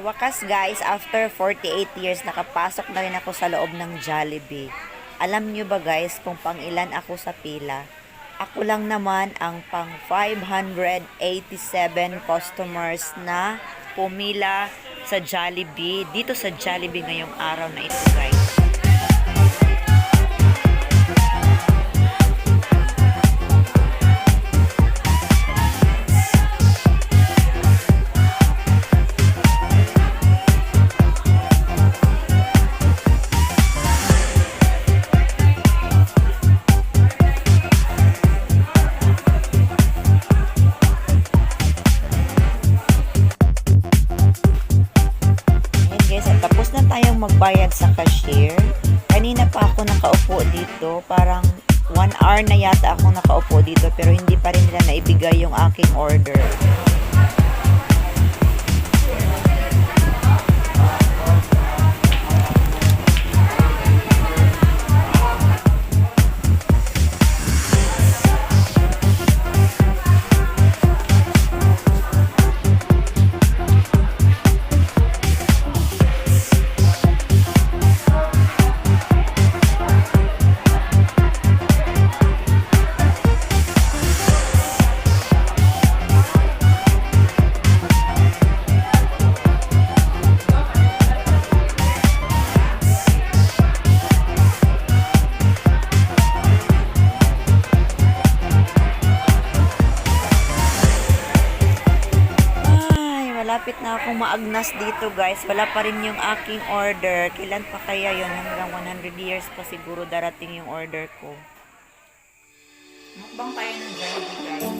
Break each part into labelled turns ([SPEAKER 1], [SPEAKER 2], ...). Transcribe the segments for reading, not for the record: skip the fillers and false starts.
[SPEAKER 1] Wakas guys, after 48 years, nakapasok na rin ako sa loob ng Jollibee. Alam nyo ba guys kung pang ilan ako sa pila? Ako lang naman ang pang 587 customers na pumila sa Jollibee, dito sa Jollibee ngayong araw na ito guys. Tapos na tayong magbayad sa cashier. Kanina pa ako nakaupo dito. Parang 1 hour na yata ako nakaupo dito. Pero hindi pa rin nila naibigay yung aking order. Malapit na akong maagnas dito guys. Wala pa rin yung aking order. Kailan pa kaya yun? Hanggang 100 years pa siguro darating yung order ko. Mukbang tayo ng Jollibee guys.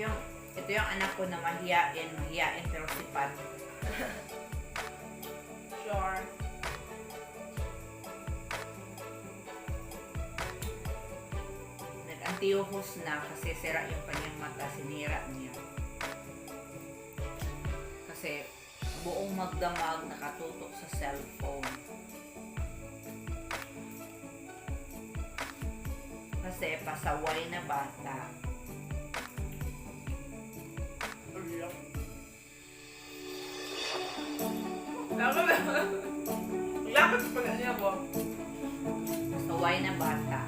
[SPEAKER 1] Ito yung anak ko na mahiyain pero sipat.
[SPEAKER 2] Sure.
[SPEAKER 1] Nag-antiyohos na kasi sira yung kanyang mata, sinira niya. Kasi buong magdamag nakatutok sa cellphone. Kasi pasaway na bata.
[SPEAKER 2] Lapit pa na niya po.
[SPEAKER 1] Pasaway na bata.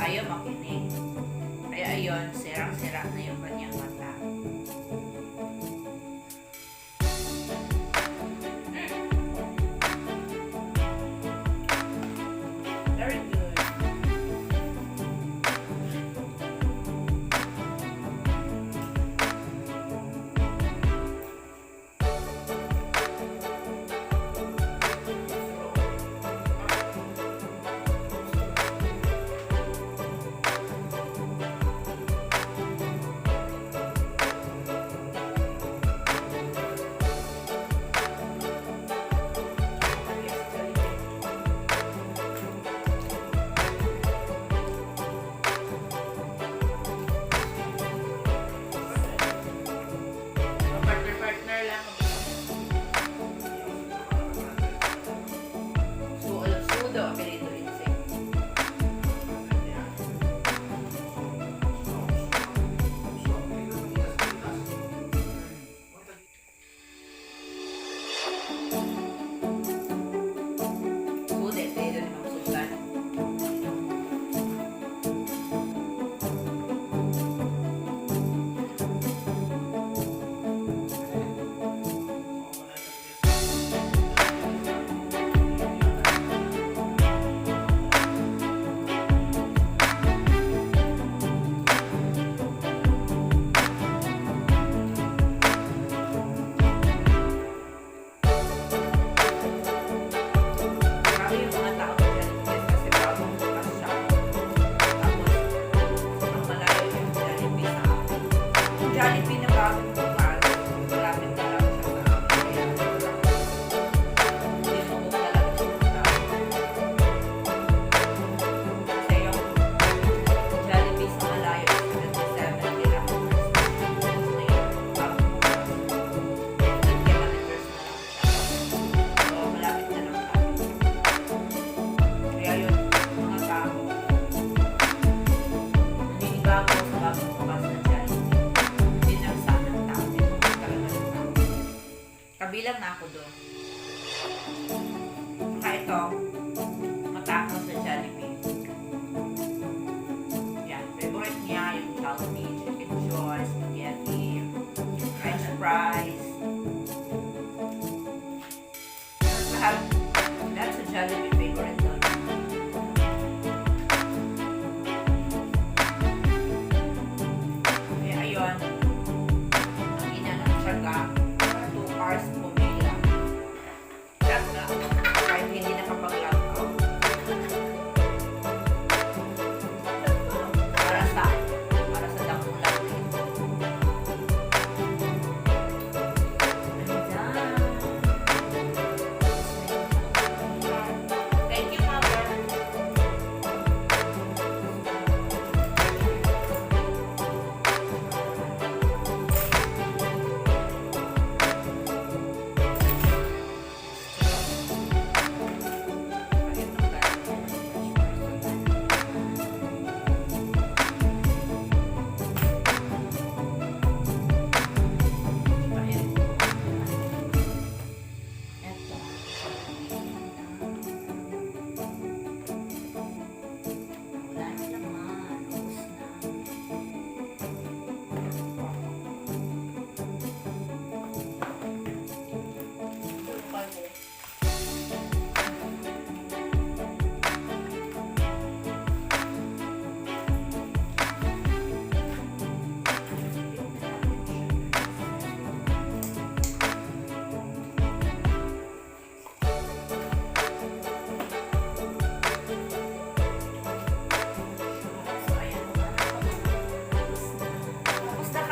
[SPEAKER 1] Ayaw makinig. Kaya ayun, sirang-sira na yung kanyang mata.
[SPEAKER 2] Very good. Partner lang.
[SPEAKER 1] Sudo, apelido Lindsay. Sudo, apelido ni Ma'am Sultan. Grabe yung mga tao dyan, guys, kasi bagong bukas siya. Tapos, ang malayo yung Jollibee sa akin. Yung Jollibee na bagong bukas, malapit na lang siya sa akin. Kaya, hindi mo ko talaga siya punta. Kasi yung Jollibee sa malayo is 77 kilometers. Tapos na yung bagong bukas, 15 kilometers na lang siya. So, malapit na lang sa akin. Kaya yun, mga tao, naninibago sa bagong bukas na Jollibee. Binagsa ng tao, tinutog talaga ng tao. Kabilang na ako doon. Saka ito, matakaw sa Jollibee. Yan, favorite niya yung Jollibee, chicken joy, spaghetti, french fries. Lahat sa Jollibee favorite doon. Kaya ayun, ang ina ng tiyaga, 2 hours Pumila.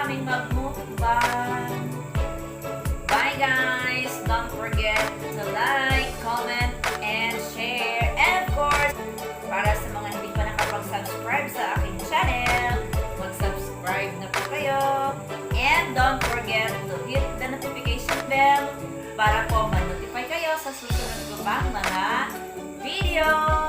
[SPEAKER 1] aming magmukbang. Bye guys! Don't forget to like, comment, and share. And of course, para sa mga hindi pa nakapag-subscribe sa aking channel, mag-subscribe na po kayo. And don't forget to hit the notification bell para po ma-notify kayo sa susunod ko pang mga video.